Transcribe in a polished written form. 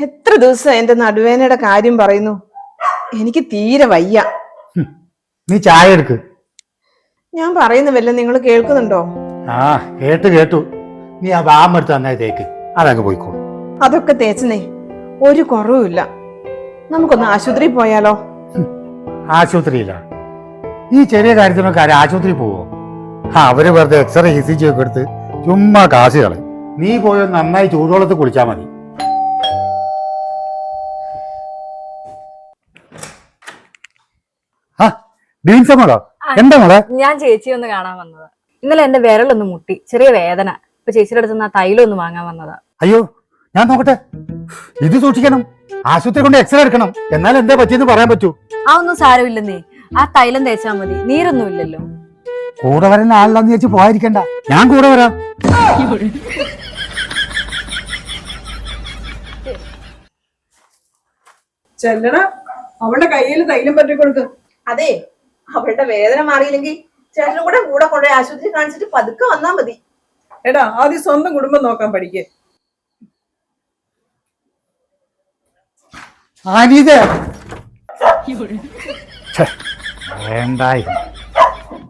എത്ര ദിവസം എന്റെ നടുവേനയുടെ കാര്യം പറയുന്നു. എനിക്ക് തീരെ വയ്യ. നീ ചായ എടുക്ക്. ഞാൻ പറയുന്ന വല്ല നിങ്ങൾ കേൾക്കുന്നുണ്ടോ? ആ കേട്ടു. നീ ആ ബാം എടുത്ത് നന്നായി തേക്ക്, അതങ്ങ് പോയിക്കോളൂ. അതൊക്കെ തേച്ചനേ ഒരു കുറവുമില്ല. നമുക്കൊന്ന് ആശുപത്രി പോയാലോ? ആശുപത്രിയില്ല, ഈ ചെറിയ കാര്യത്തിനൊക്കെ ആരും ആശുപത്രി പോവോ? അവര് വെറുതെ എക്സ്റേ ECG ഒക്കെ എടുത്ത് ചുമ്മാ കാശ് കളയും. നീ പോയി നന്നായി ചൂടുവെള്ളത്തിൽ കുളിച്ചാൽ മതി. മോളോ എന്താ മോളെ? ഞാൻ ചേച്ചി ഒന്ന് കാണാൻ വന്നതാ. ഇന്നലെ എന്റെ വിരലൊന്ന് മുട്ടി, ചെറിയ വേദന. ഇപ്പൊ ചേച്ചിയുടെ അടുത്ത് ആ തൈലം ഒന്ന് വാങ്ങാൻ വന്നതാ. അയ്യോ ഞാൻ നോക്കട്ടെ. ഇത് സൂക്ഷിക്കണം, ആശുപത്രി കൊണ്ട് എക്സ്റേ എടുക്കണം, എന്നാൽ എന്താ പറ്റിയെന്ന് പറയാൻ പറ്റൂ. ആ ഒന്നും സാരമില്ലെന്നേ, ആ തൈലം തേച്ചാ മതി, നീരൊന്നും ഇല്ലല്ലോ. കൂടെ വരുന്ന ആളിലാന്ന് ചേച്ചി പോയിരിക്കണ്ട, ഞാൻ കൂടെ വരാം. ചെല്ലണ അവളുടെ കയ്യിൽ തൈലം പറ്റി കൊടുക്ക്. അതെ, അവളുടെ വേദന മാറിയില്ലെങ്കിൽ ചേട്ടനും കൂടെ കൊണ്ടുപോയി ആശുപത്രി കാണിച്ചിട്ട് പതുക്കെ വന്നാ മതി. എടാ ആദ്യം സ്വന്തം കുടുംബം നോക്കാൻ പഠിക്കേ. വേണ്ടായി.